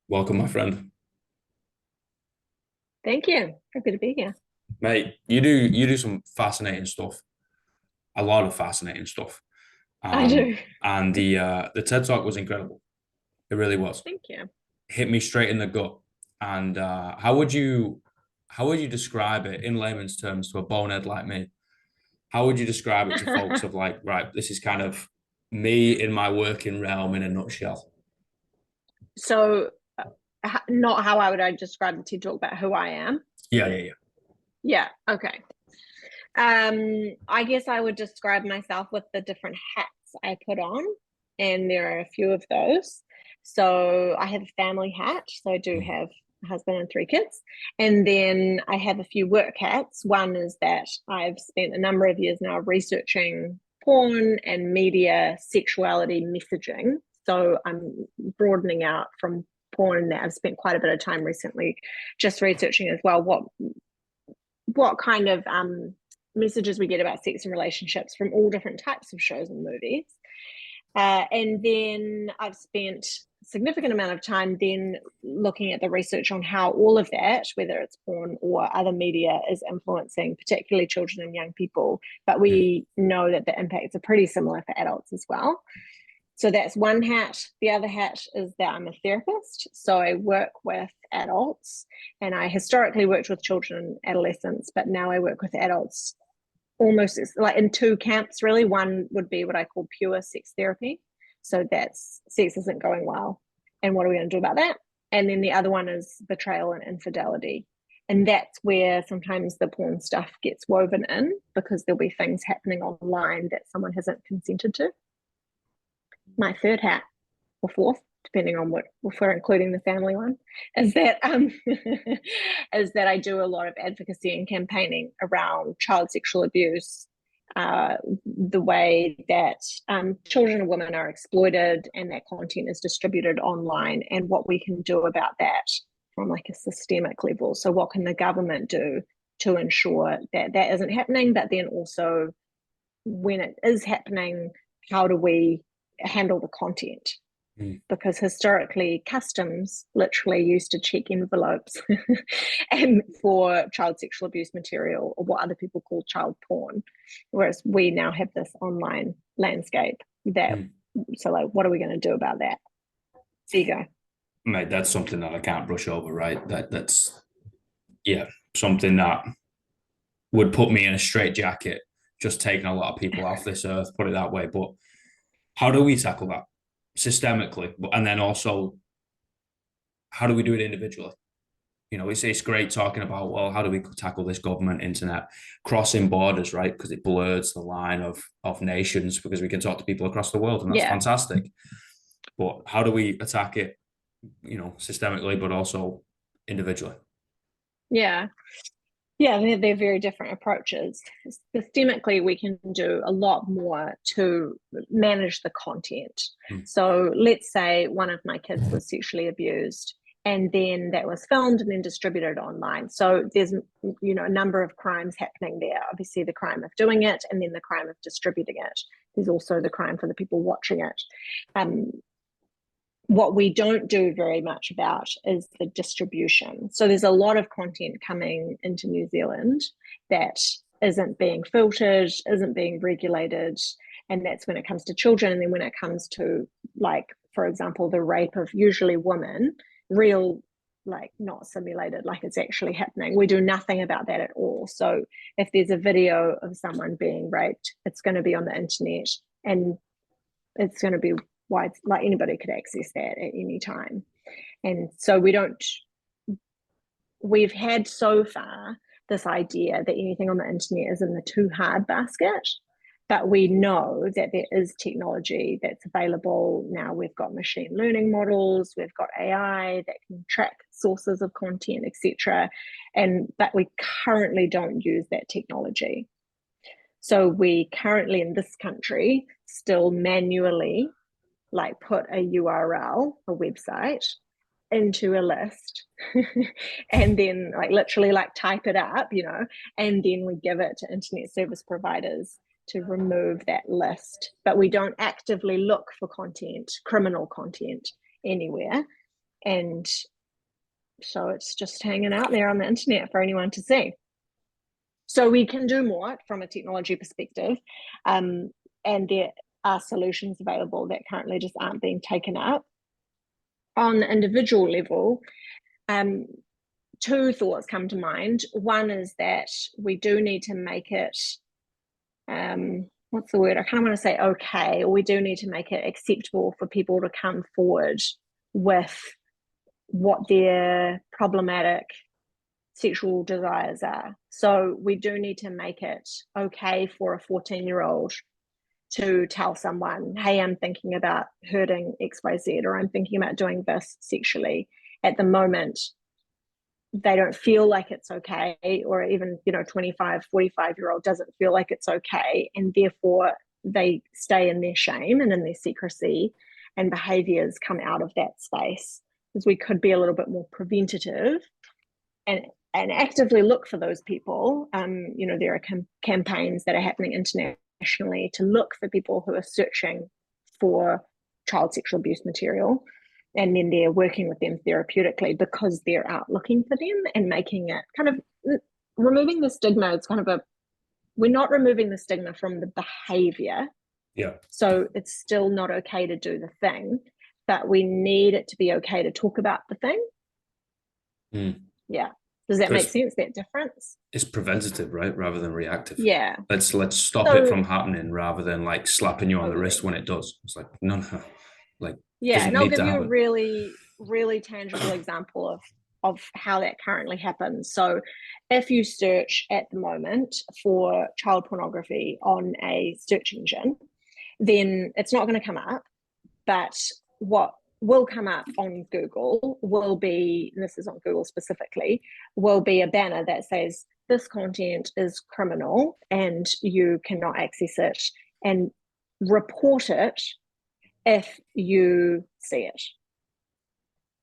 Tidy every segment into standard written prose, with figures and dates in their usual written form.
Welcome, my friend. Thank you. Happy to be here. Mate, you do some fascinating stuff. A lot of fascinating stuff. I Um, do. and the TED Talk was incredible. It really was. Thank you. Hit me straight in the gut. And how would you describe it in layman's terms to a bonehead like me? How would you describe it to folks of like, right, this is kind of me in my working realm in a nutshell? So, not how I describe the TED Talk, but who I am. Yeah, yeah, yeah. Yeah. Okay. I guess I would describe myself with the different hats I put on, and there are a few of those. So I have a family hat. So I do Mm. have a husband and three kids. And then I have a few work hats. One is that I've spent a number of years now researching porn and media sexuality messaging. So I'm broadening out from porn that I've spent quite a bit of time recently just researching as well what kind of messages we get about sex and relationships from all different types of shows and movies. And then I've spent a significant amount of time then looking at the research on how all of that, whether it's porn or other media, is influencing particularly children and young people. But Mm. we know that the impacts are pretty similar for adults as well. So that's one hat. The other hat is that I'm a therapist. So I work with adults, and I historically worked with children and adolescents, but now I work with adults almost like in two camps, really. One would be what I call pure sex therapy. So that's sex isn't going well. And what are we going to do about that? And then the other one is betrayal and infidelity. And that's where sometimes the porn stuff gets woven in because there'll be things happening online that someone hasn't consented to. My third hat or fourth, depending on what if we're including the family one, is that is that I do a lot of advocacy and campaigning around child sexual abuse, the way that children and women are exploited and that content is distributed online, and what we can do about that from like a systemic level. So, what can the government do to ensure that that isn't happening? But then also, when it is happening, how do we handle the content? Mm. Because historically customs literally used to check envelopes and for child sexual abuse material or what other people call child porn, whereas we now have this online landscape that, Mm. so like what are we going to do about that? There you go. Mate, that's something that I can't brush over, right? That's yeah, something that would put me in a straitjacket, just taking a lot of people off this earth, put it that way. But how do we tackle that systemically? And then also, how do we do it individually? It's great talking about, well, how do we tackle this government internet crossing borders, right? Because it blurs the line of nations because we can talk to people across the world, and that's Yeah. fantastic. But how do we attack it, systemically, but also individually? Yeah. Yeah, they're very different approaches. Systemically, we can do a lot more to manage the content. Mm. So let's say one of my kids was sexually abused and then that was filmed and then distributed online. So there's a number of crimes happening there. Obviously the crime of doing it and then the crime of distributing it. There's also the crime for the people watching it. Um, what we don't do very much about is the distribution. So there's a lot of content coming into New Zealand that isn't being filtered, isn't being regulated. And that's when it comes to children. And then when it comes to, like, for example, the rape of usually women, real, like not simulated, like it's actually happening. We do nothing about that at all. So if there's a video of someone being raped, it's going to be on the internet and it's going to be wide, like anybody could access that at any time. And so we've had so far this idea that anything on the internet is in the too hard basket, but we know that there is technology that's available now. We've got machine learning models, we've got AI that can track sources of content, etc. And but we currently don't use that technology. So we currently in this country still manually like put a URL, a website, into a list and then like literally like type it up, and then we give it to internet service providers to remove that list. But we don't actively look for content, criminal content anywhere. And so it's just hanging out there on the internet for anyone to see. So we can do more from a technology perspective, and there are solutions available that currently just aren't being taken up. On the individual level, two thoughts come to mind. One is that we do need to make it, what's the word? I kind of want to say okay, or we do need to make it acceptable for people to come forward with what their problematic sexual desires are. So we do need to make it okay for a 14-year-old to tell someone, hey, I'm thinking about hurting XYZ, or I'm thinking about doing this sexually. At the moment, they don't feel like it's okay, or even, 25, 45-year-old doesn't feel like it's okay. And therefore they stay in their shame and in their secrecy, and behaviors come out of that space. Because we could be a little bit more preventative and actively look for those people. There are campaigns that are happening internationally to look for people who are searching for child sexual abuse material, and then they're working with them therapeutically because they're out looking for them and making it kind of removing the stigma. It's kind of we're not removing the stigma from the behavior. Yeah. So it's still not okay to do the thing, but we need it to be okay to talk about the thing. Yeah. Does that make sense, that difference? It's preventative, right? Rather than reactive. Yeah. Let's stop it from happening rather than like slapping you on the wrist when it does. It's like, no. Like, yeah, and I'll give you a really, really tangible example of how that currently happens. So if you search at the moment for child pornography on a search engine, then it's not going to come up. But what will come up on Google will be, and this is on Google specifically, will be a banner that says this content is criminal and you cannot access it, and report it if you see it.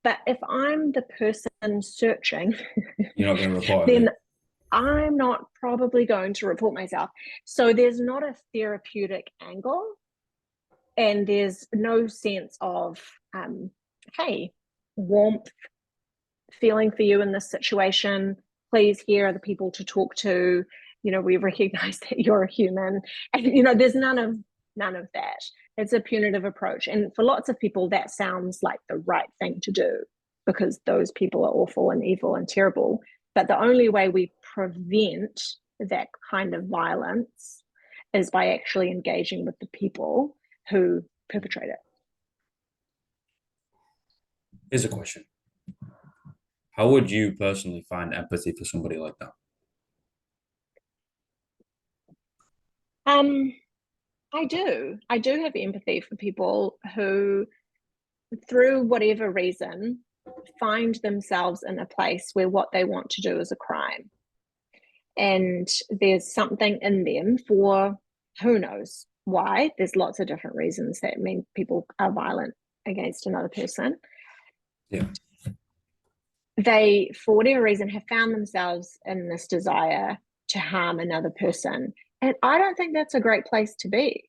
But if I'm the person searching, you're not going to report then I'm not probably going to report myself. So there's not a therapeutic angle, and there's no sense of, hey, warmth, feeling for you in this situation. Please, here are the people to talk to. We recognize that you're a human, and there's none of that. It's a punitive approach, and for lots of people that sounds like the right thing to do because those people are awful and evil and terrible. But the only way we prevent that kind of violence is by actually engaging with the people who perpetrate it. Here's a question. How would you personally find empathy for somebody like that? I do have empathy for people who, through whatever reason, find themselves in a place where what they want to do is a crime. And there's something in them, for who knows why. There's lots of different reasons that mean people are violent against another person. Yeah. They, for whatever reason, have found themselves in this desire to harm another person. And I don't think that's a great place to be.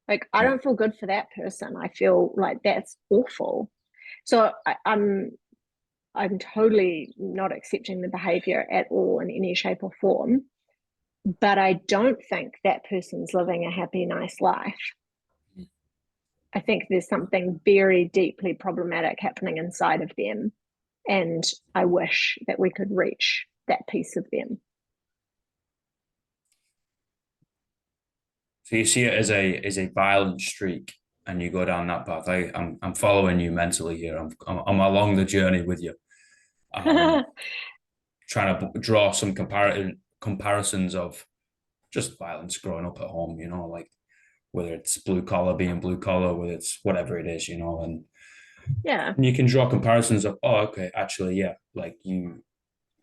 Like, I don't feel good for that person. I feel like that's awful. So I'm totally not accepting the behavior at all in any shape or form. But I don't think that person's living a happy, nice life. I think there's something very deeply problematic happening inside of them. And I wish that we could reach that piece of them. So you see it as a violent streak, and you go down that path. I'm following you mentally here. I'm along the journey with you. Trying to draw some comparisons of just violence growing up at home. Like whether it's blue collar being blue collar, whether it's whatever it is, and yeah, and you can draw comparisons of, oh, okay, actually, yeah, like you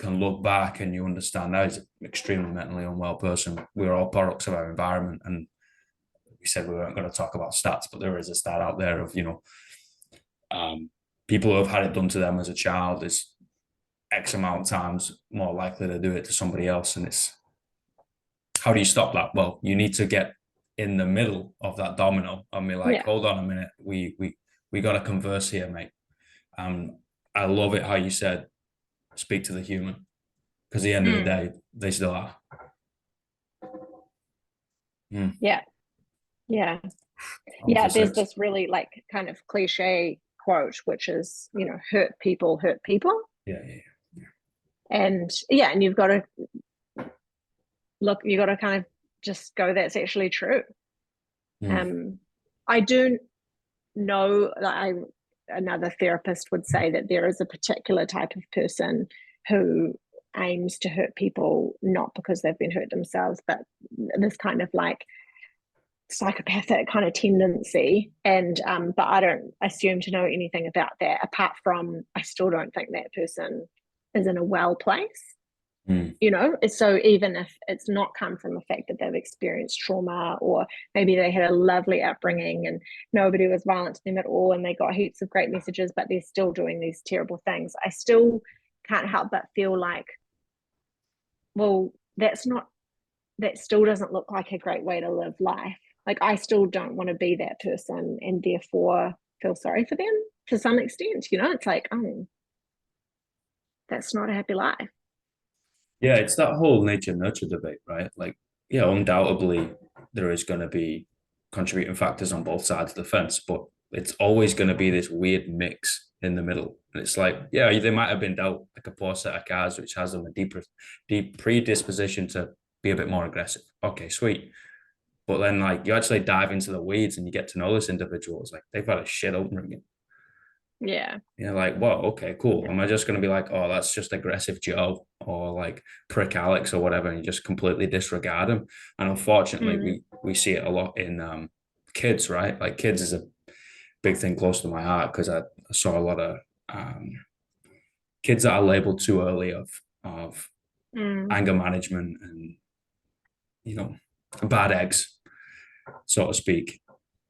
can look back and you understand that is an extremely mentally unwell person. We're all products of our environment, and we said we weren't going to talk about stats, but there is a stat out there of people who have had it done to them as a child is X amount of times more likely to do it to somebody else. And it's, how do you stop that? Well, you need to get in the middle of that domino and be like, hold on a minute, we got to converse here, mate. I love it how you said speak to the human, because at the end of the Mm. day, they still are. Mm. Yeah. Yeah. Yeah. There's this really like kind of cliche quote, which is, hurt people hurt people. Yeah, yeah, yeah. And you've got to kind of just go, that's actually true. Mm. I do know that another therapist would say that there is a particular type of person who aims to hurt people not because they've been hurt themselves, but this kind of like psychopathic kind of tendency. And but I don't assume to know anything about that, apart from I still don't think that person is in a well place. Mm. So even if it's not come from the fact that they've experienced trauma, or maybe they had a lovely upbringing and nobody was violent to them at all and they got heaps of great messages, but they're still doing these terrible things, I still can't help but feel like, well, that still doesn't look like a great way to live life. Like, I still don't want to be that person, and therefore feel sorry for them to some extent. It's like, oh, that's not a happy life. Yeah, it's that whole nature nurture debate, right? Like, yeah, undoubtedly there is going to be contributing factors on both sides of the fence, but it's always going to be this weird mix in the middle. And it's like, yeah, they might have been dealt like a poor set of cards, which has them a deep predisposition to be a bit more aggressive. Okay, sweet. But then, like, you actually dive into the weeds and you get to know this individual. It's like they've had a shit upbringing. Yeah. You're like, whoa, okay, cool. Am I just going to be like, oh, that's just aggressive Joe or like prick Alex or whatever, and you just completely disregard him? And unfortunately, Mm. we see it a lot in kids, right? Like kids is a big thing close to my heart because I saw a lot of kids that are labeled too early of Mm. anger management and bad eggs, so to speak,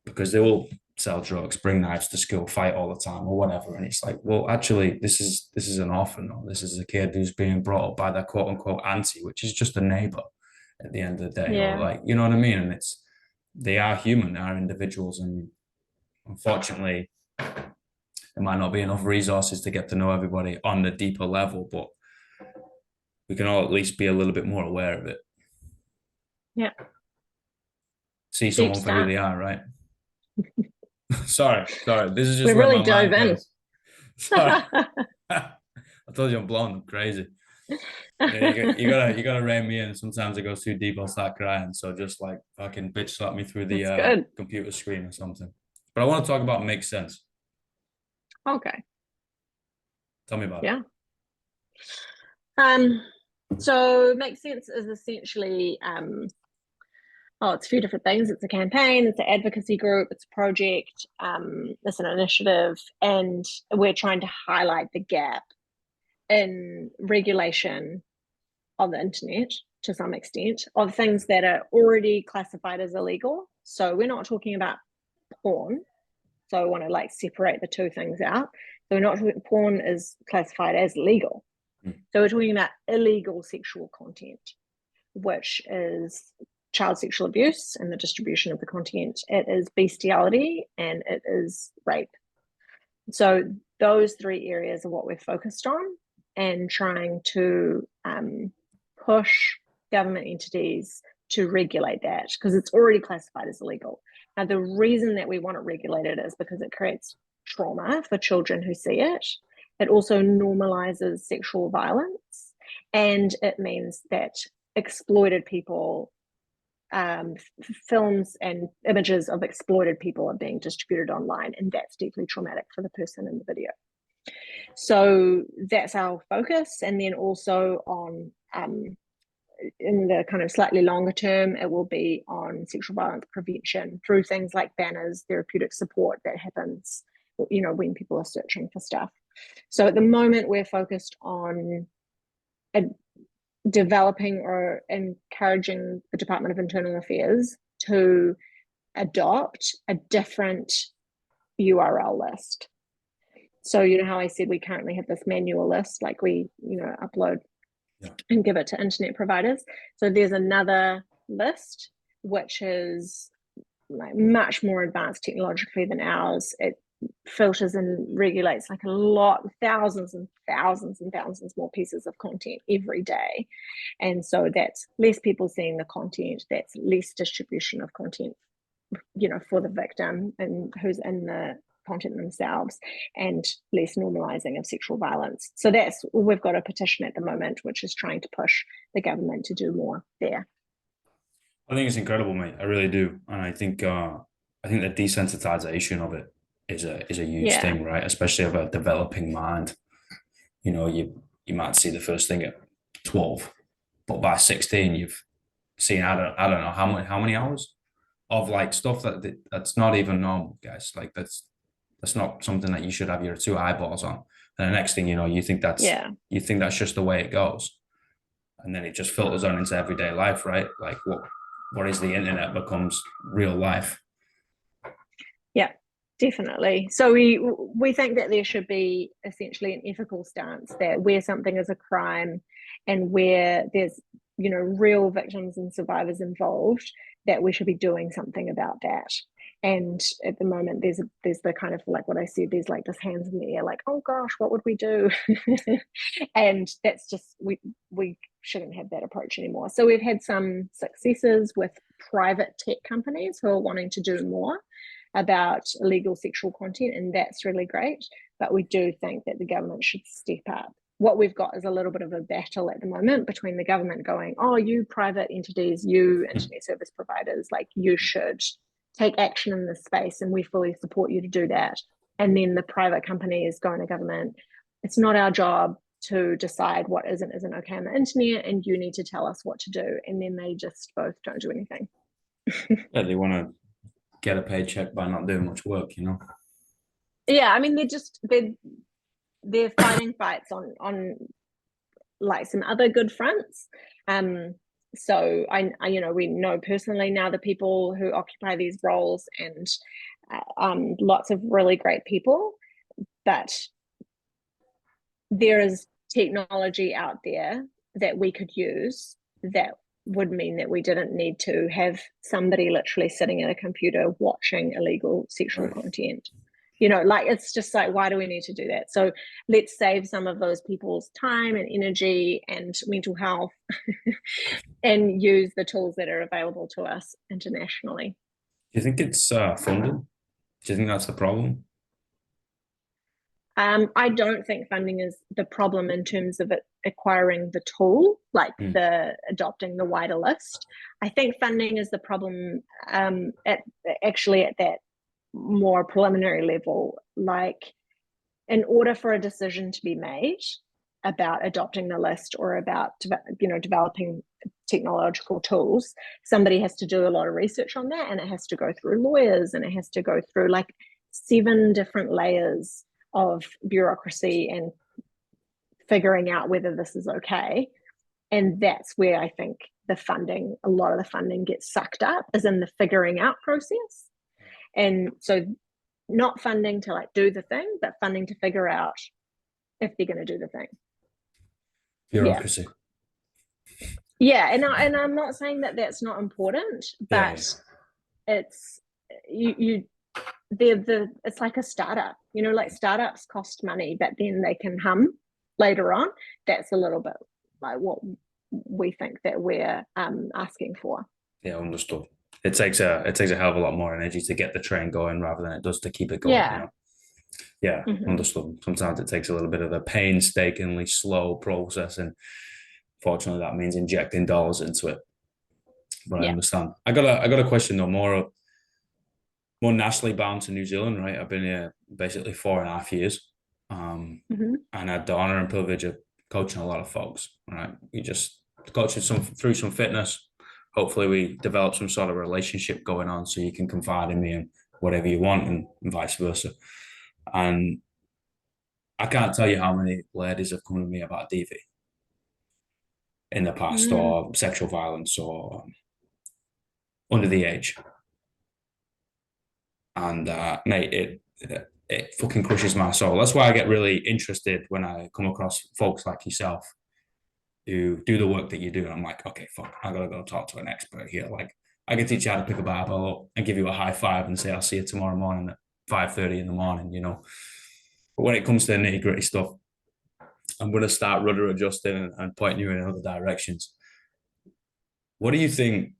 because they will sell drugs, bring knives to school, fight all the time, or whatever. And it's like, well, actually, this is an orphan, or this is a kid who's being brought up by their quote unquote auntie, which is just a neighbor at the end of the day, or Yeah. like, you know what I mean? And they are human, they are individuals, and unfortunately, there might not be enough resources to get to know everybody on the deeper level, but we can all at least be a little bit more aware of it. Yeah. See Deep someone for who stuff. they are, right? sorry. This is just We where really my dove mind in. goes. Sorry. I told you I'm blonde. I'm crazy. Yeah, you gotta rein me in. Sometimes it goes too deep, I'll start crying. So just like fucking bitch slap me through the That's good. computer screen or something. But I want to talk about makes sense. Okay. Tell me about it. Yeah. So Make Sense is essentially it's a few different things. It's a campaign, it's an advocacy group, it's a project, it's an initiative, and we're trying to highlight the gap in regulation on the internet to some extent of things that are already classified as illegal. So we're not talking about porn. So I want to like separate the two things out. So we're not talking, porn is classified as legal. So we're talking about illegal sexual content, which is child sexual abuse and the distribution of the content. It is bestiality and it is rape. So those three areas are what we're focused on, and trying to push government entities to regulate that, because it's already classified as illegal. Now, the reason that we want it regulated is because it creates trauma for children who see it. It also normalizes sexual violence, and it means that exploited people, films and images of exploited people are being distributed online, and that's deeply traumatic for the person in the video. So that's our focus. And then also on in the kind of slightly longer term, it will be on sexual violence prevention through things like banners, therapeutic support that happens, when people are searching for stuff. So at the moment, we're focused on developing or encouraging the Department of Internal Affairs to adopt a different URL list. So how I said we currently have this manual list, like we upload and give it to internet providers. So there's another list which is like much more advanced technologically than ours. It filters and regulates like a lot, thousands and thousands and thousands more pieces of content every day. And so that's less people seeing the content, that's less distribution of content, for the victim and who's in the content themselves, and less normalizing of sexual violence. So that's, we've got a petition at the moment which is trying to push the government to do more there. I think it's incredible, mate. I really do, and I think the desensitization of it is a huge thing, right? Especially of a developing mind. You might see the first thing at 12, but by 16, you've seen I don't know how many hours of like stuff that's not even normal, guys. Like that's not something that you should have your two eyeballs on. And the next thing you know, you think that's just the way it goes, and then it just filters on into everyday life, right? Like what is the internet becomes real life. Yeah, definitely. So we think that there should be essentially an ethical stance that where something is a crime and where there's real victims and survivors involved, that we should be doing something about that. And at the moment there's the kind of, like what I said, there's like this hands in the air, like, oh gosh, what would we do? And that's just, we shouldn't have that approach anymore. So we've had some successes with private tech companies who are wanting to do more about illegal sexual content, and that's really great. But we do think that the government should step up. What we've got is a little bit of a battle at the moment between the government going, oh, you private entities, you internet service providers, like you should take action in this space and we fully support you to do that. And then the private company is going to government, it's not our job to decide what isn't okay on the internet, and you need to tell us what to do. And then they just both don't do anything. Yeah, they want to get a paycheck by not doing much work, Yeah, I mean, they're fighting fights on like some other good fronts. So I we know personally now the people who occupy these roles, and lots of really great people, but there is technology out there that we could use that would mean that we didn't need to have somebody literally sitting at a computer watching illegal sexual content. Like, it's just like, why do we need to do that? So let's save some of those people's time and energy and mental health and use the tools that are available to us internationally. Do you think it's funded? Do you think that's the problem? I don't think funding is the problem in terms of it acquiring the tool, like the adopting the wider list. I think funding is the problem at that more preliminary level. Like, in order for a decision to be made about adopting the list or about developing technological tools, somebody has to do a lot of research on that, and it has to go through lawyers, and it has to go through like 7 different layers of bureaucracy and figuring out whether this is okay. And that's where I think a lot of the funding gets sucked up, is in the figuring out process. And so not funding to like do the thing, but funding to figure out if they're going to do the thing. Bureaucracy. Yeah, and I'm not saying that that's not important, but it's it's like a startup, like startups cost money, but then they can hum later on. That's a little bit like what we think that we're asking for. Yeah, understood. It takes a hell of a lot more energy to get the train going rather than it does to keep it going. Yeah. Understood. Sometimes it takes a little bit of a painstakingly slow process, and fortunately that means injecting dollars into it. But I understand. I got a question though, more nationally bound to New Zealand, right? I've been here basically 4.5 years, and I had the honor and privilege of coaching a lot of folks. Right, we just coaching through some fitness. Hopefully, we develop some sort of relationship going on, so you can confide in me and whatever you want, and vice versa. And I can't tell you how many ladies have come to me about DV in the past, or sexual violence, or under the age. And mate, it fucking crushes my soul. That's why I get really interested when I come across folks like yourself who do the work that you do. And I'm like, okay, fuck, I gotta go talk to an expert here. Like, I can teach you how to pick a barbell up and give you a high five and say, I'll see you tomorrow morning 5:30 in the morning, you know. But when it comes to the nitty-gritty stuff, I'm going to start rudder adjusting and pointing you in other directions. What do you think?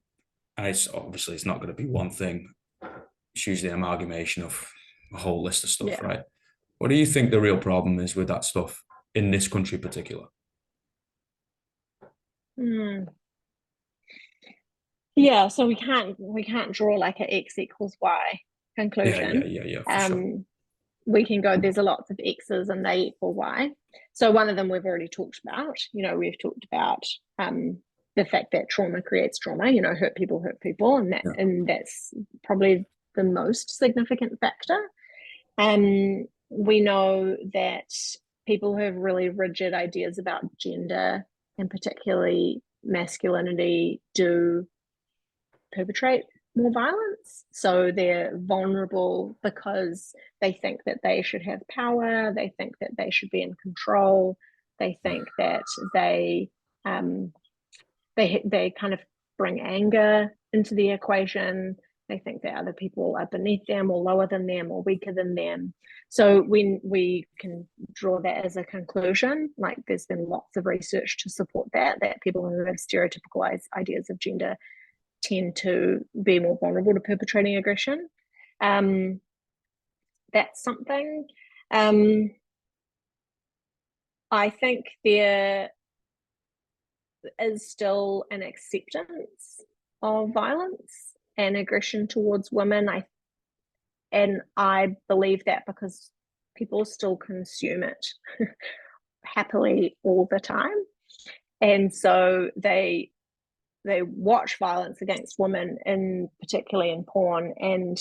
And it's obviously it's not going to be one thing. It's usually an amalgamation of a whole list of stuff, Yeah. right? What do you think the real problem is with that stuff in this country in particular? Yeah, so we can't draw like an X equals Y conclusion. Yeah, for sure. We can go, there's a lots of X's and they equal Y. So one of them we've already talked about. We've talked about the fact that trauma creates trauma, hurt people, and that's probably the most significant factor. We know that people who have really rigid ideas about gender and particularly masculinity do perpetrate more violence. So they're vulnerable because they think that they should have power, they think that they should be in control, they think that they kind of bring anger into the equation. They think that other people are beneath them or lower than them or weaker than them. So we can draw that as a conclusion. Like there's been lots of research to support that people who have stereotypical ideas of gender tend to be more vulnerable to perpetrating aggression. That's something. I think there is still an acceptance of violence and aggression towards women. I believe that because people still consume it happily all the time. And so they watch violence against women, and particularly in porn, and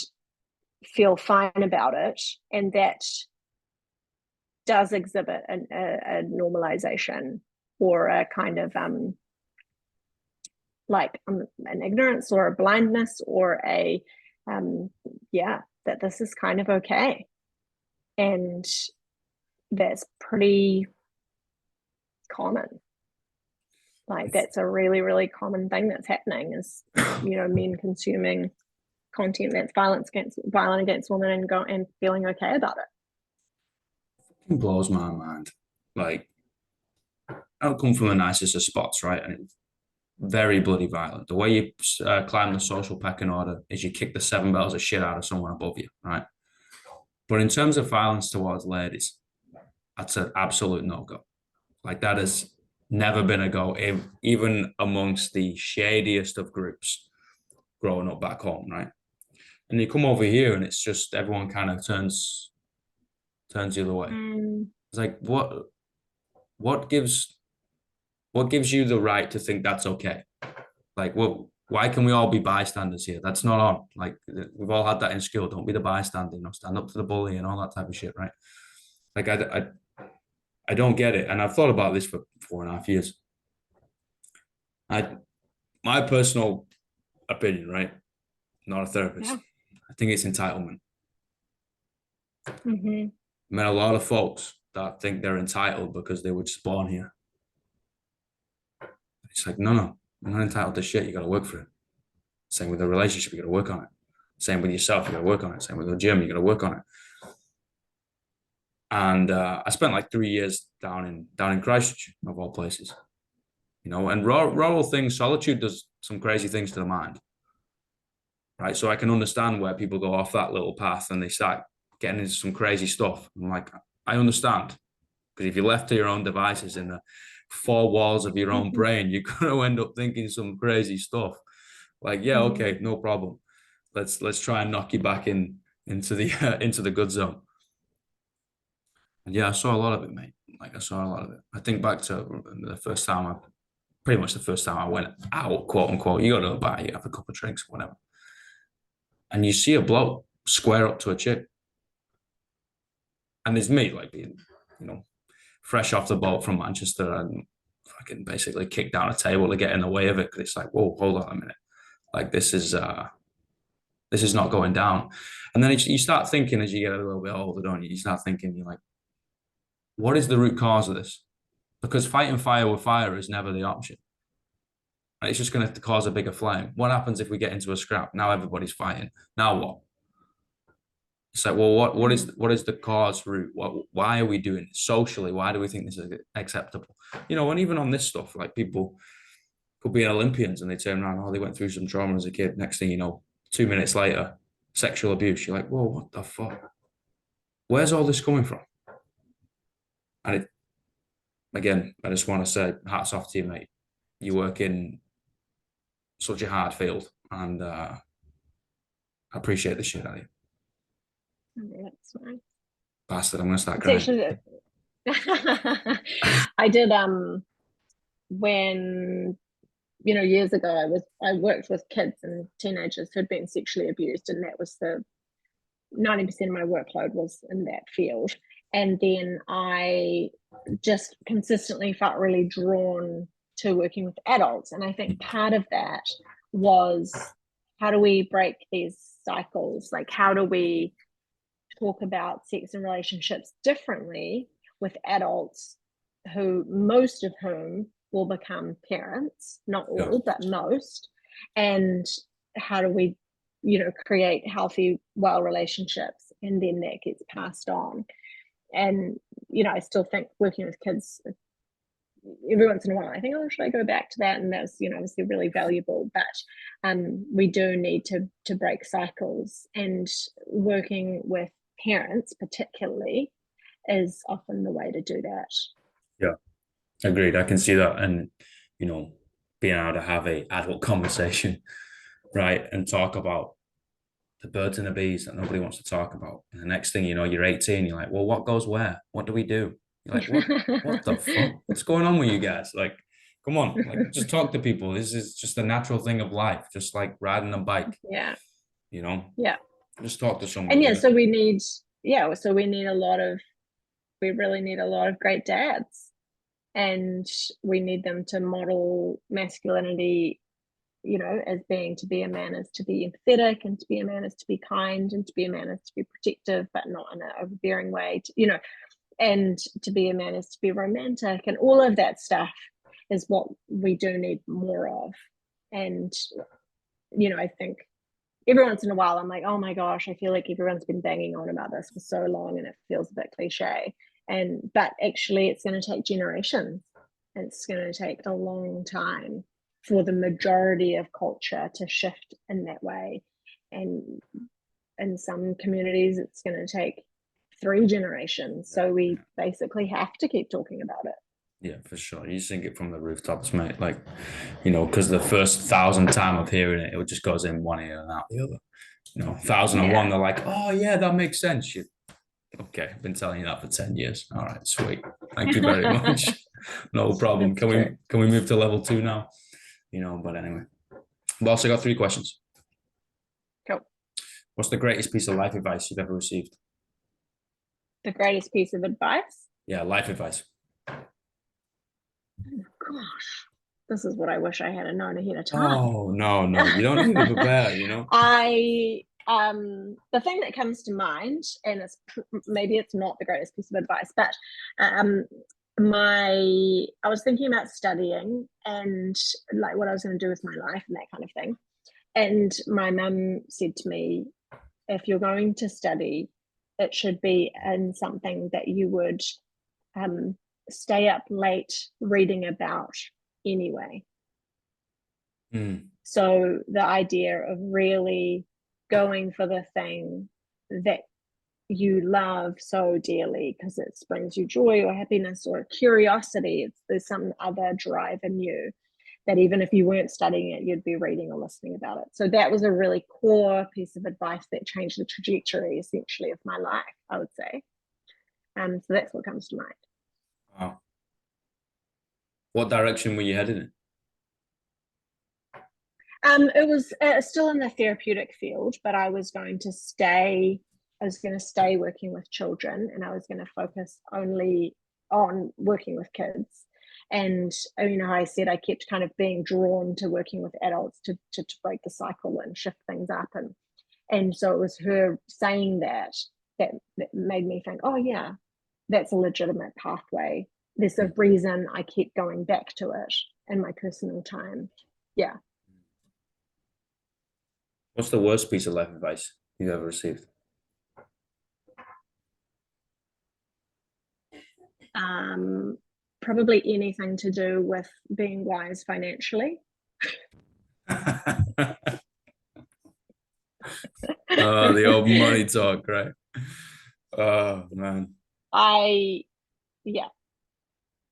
feel fine about it, and that does exhibit a normalization or a kind of an ignorance or a blindness or that this is kind of okay, and that's pretty common. Like that's a really, really common thing that's happening is, men consuming content that's violent against women and feeling okay about it. It blows my mind. Like, I don't come from the nicest of spots, right? And it's very bloody violent. The way you climb the social pecking order is you kick the seven bells of shit out of someone above you, right? But in terms of violence towards ladies, that's an absolute no-go. Like that has never been a go, even amongst the shadiest of groups growing up back home, right? And you come over here and it's just everyone kind of turns the other way. It's like what gives you the right to think that's okay? Like why can we all be bystanders here? That's not on. Like we've all had that in school. Don't be the bystander, stand up to the bully and all that type of shit, right? Like I don't get it. And I've thought about this for 4.5 years. My personal opinion, right? Not a therapist. Yeah. I think it's entitlement. Mm-hmm. I met a lot of folks that think they're entitled because they were just born here. It's like, no, you're not entitled to shit. You got to work for it. Same with the relationship, you got to work on it. Same with yourself, you got to work on it. Same with the gym, you got to work on it. And I spent like 3 years down in Christchurch, of all places, and rural things, solitude does some crazy things to the mind, right? So I can understand where people go off that little path and they start getting into some crazy stuff. I'm like, I understand, because if you're left to your own devices in the four walls of your own brain, you're going to end up thinking some crazy stuff. Like, yeah, okay, no problem. Let's try and knock you back into the good zone. And yeah, I saw a lot of it, mate. Like I saw a lot of it. I think back to pretty much the first time I went out, quote unquote. You go to a bar, you have a couple of drinks, whatever, and you see a bloke square up to a chick, and there's me, like being, fresh off the boat from Manchester and fucking basically kicked down a table to get in the way of it because it's like, whoa, hold on a minute, like this is not going down. And then you start thinking as you get a little bit older, don't you? You start thinking, you're like, what is the root cause of this? Because fighting fire with fire is never the option. It's just going to cause a bigger flame. What happens if we get into a scrap? Now everybody's fighting. Now what? It's like, well, what is the cause root? Why are we doing it socially? Why do we think this is acceptable? And even on this stuff, like people could be Olympians and they turn around, oh, they went through some trauma as a kid. Next thing you know, 2 minutes later, sexual abuse. You're like, whoa, what the fuck? Where's all this coming from? And again, I just want to say, hats off to you, mate. You work in such a hard field, and I appreciate the shit out of you. Oh, that's nice. Bastard, I'm gonna start It's crying. actually I did when years ago I worked with kids and teenagers who'd been sexually abused, and that was the 90% of my workload was in that field. And then I just consistently felt really drawn to working with adults. And I think part of that was, how do we break these cycles? Like, how do we talk about sex and relationships differently with adults who, most of whom will become parents, not all, Yeah. but most. And how do we create healthy, well relationships, and then that gets passed on. And I still think working with kids every once in a while, I think, oh, should I go back to that? And that's obviously really valuable. But we do need to break cycles, and working with parents particularly is often the way to do that. Yeah, agreed. I can see that, and you know, being able to have a adult conversation, right, and talk about the birds and the bees that nobody wants to talk about. And the next thing you know, you're 18. You're like, well, what goes where? What do we do? You're like, what? What the fuck? What's going on with you guys? Like, come on, like, just talk to people. This is just a natural thing of life, just like riding a bike. Yeah. You know, Yeah. just talk to And somebody. so we need, we really need a lot of great dads, and we need them to model masculinity, as being, to be a man is to be empathetic, and to be a man is to be kind, and to be a man is to be protective, but not in an overbearing way, and to be a man is to be romantic, and all of that stuff is what we do need more of. And, I think every once in a while I'm like, oh my gosh, I feel like everyone's been banging on about this for so long and it feels a bit cliche. But actually it's going to take generations. It's going to take a long time for the majority of culture to shift in that way. And in some communities it's going to take 3 generations. So we basically have to keep talking about it. Yeah, for sure. You sing it from the rooftops, mate. Like, because the first 1,000 time of hearing it, it just goes in one ear and out the other. 1,001, they're like, oh yeah, that makes sense. Okay, I've been telling you that for 10 years. All right, sweet. Thank you very much. No problem. Can we move to level 2 now? But anyway. We've also got 3 questions. Cool. What's the greatest piece of life advice you've ever received? The greatest piece of advice? Yeah, life advice. Oh gosh, this is what I wish I had known ahead of time. Oh, no, you don't need to prepare, The thing that comes to mind, and maybe it's not the greatest piece of advice, but I was thinking about studying and like what I was going to do with my life and that kind of thing. And my mum said to me, if you're going to study, it should be in something that you would stay up late reading about anyway. So the idea of really going for the thing that you love so dearly because it brings you joy or happiness or curiosity, there's some other drive in you that even if you weren't studying it, you'd be reading or listening about it. So that was a really core piece of advice that changed the trajectory essentially of my life, I would say. So that's what comes to mind. Wow. What direction were you headed in? It was still in the therapeutic field, but I was going to stay working with children, and I was going to focus only on working with kids. And I said I kept kind of being drawn to working with adults to break the cycle and shift things up, and so it was her saying that made me think, oh yeah, that's a legitimate pathway. There's a reason I keep going back to it in my personal time. Yeah. What's the worst piece of life advice you've ever received? Probably anything to do with being wise financially. Oh, the old money talk, right? Oh man. Yeah,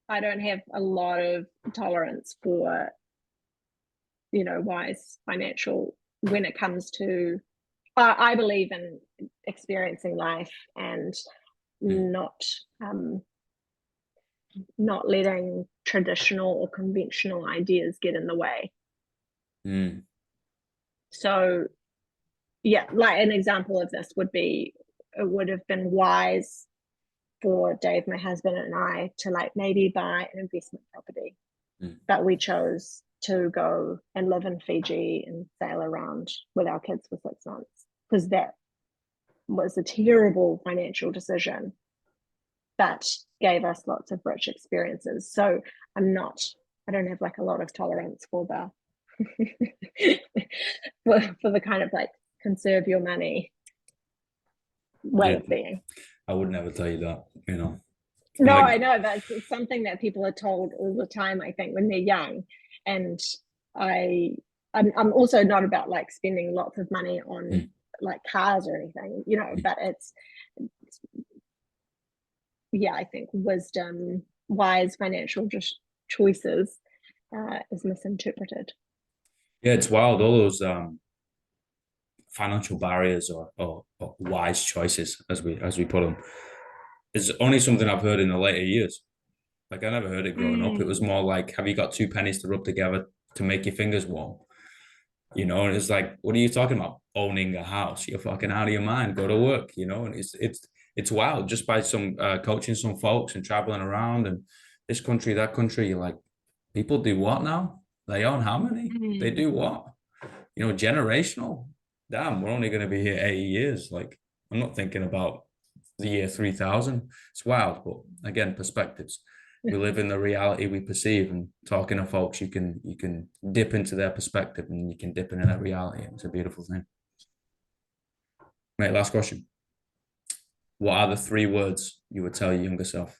I don't have a lot of tolerance for, wise financial when it comes to, I believe in experiencing life and not not letting traditional or conventional ideas get in the way. So yeah, like an example of this would be, it would have been wise for Dave, my husband, and I to like maybe buy an investment property, but we chose to go and live in Fiji and sail around with our kids for 6 months because that was a terrible financial decision, but gave us lots of rich experiences. So I don't have like a lot of tolerance for the for the kind of like conserve your money way of being. I would never tell you that, No, I know that's something that people are told all the time, I think, when they're young. And I'm also not about like spending lots of money on like cars or anything, but it's yeah, I think wisdom, wise financial choices is misinterpreted. Yeah, it's wild. All those financial barriers or wise choices, as we put them, is only something I've heard in the later years. Like I never heard it growing up. It was more like, have you got 2 pennies to rub together to make your fingers warm? And it's like, what are you talking about? Owning a house? You're fucking out of your mind. Go to work. And it's wild. Just by some coaching some folks and traveling around and this country, that country, you're like, people do what now? They own how many? They do what? Generational. Damn, we're only going to be here 80 years. Like, I'm not thinking about the year 3000. It's wild, but again, perspectives. We live in the reality we perceive, and talking to folks, you can dip into their perspective and you can dip into that reality. It's a beautiful thing. Mate, last question. What are the 3 words you would tell your younger self?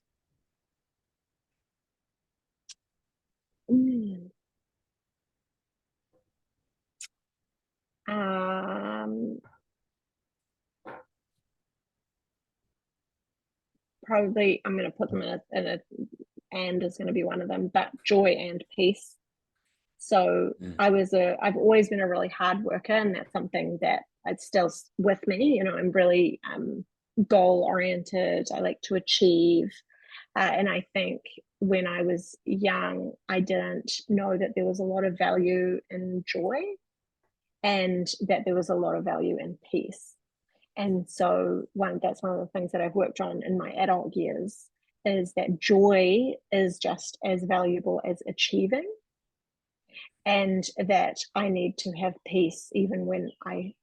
Probably I'm going to put them in a and is going to be one of them, but joy and peace. So I've always been a really hard worker, and that's something that it's still with me. I'm really goal oriented. I like to achieve. And I think when I was young, I didn't know that there was a lot of value in joy and that there was a lot of value in peace. And so that's one of the things that I've worked on in my adult years is that joy is just as valuable as achieving, and that I need to have peace even when I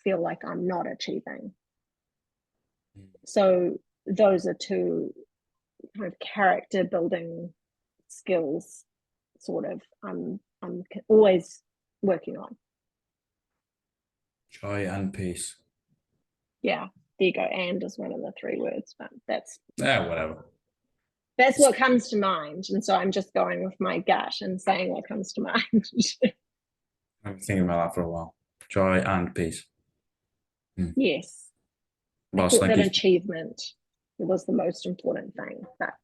feel like I'm not achieving. So those are 2 kind of character building skills, sort of, I'm always working on. Joy and peace. Yeah, there you go. And is one of the 3 words, but that's whatever. That's what comes to mind. And so I'm just going with my gut and saying what comes to mind. I've been thinking about that for a while. Joy and peace. Yes. I thought that achievement was the most important thing, but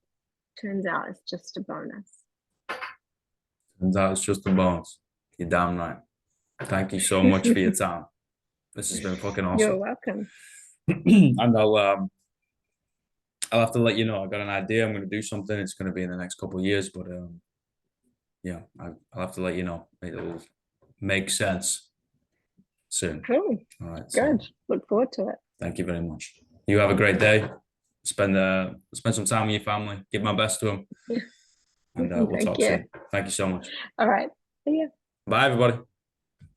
turns out it's just a bonus. Turns out it's just a bonus. You're damn right. Thank you so much for your time. This has been fucking awesome. You're welcome. And I'll have to let you know. I've got an idea. I'm going to do something. It's going to be in the next couple of years, but yeah, I'll have to let you know. It'll make sense soon. Cool. All right. Good. Look forward to it. Thank you very much. You have a great day. Spend some time with your family. Give my best to them. And we'll talk soon. Thank you so much. All right. See ya. Bye, everybody.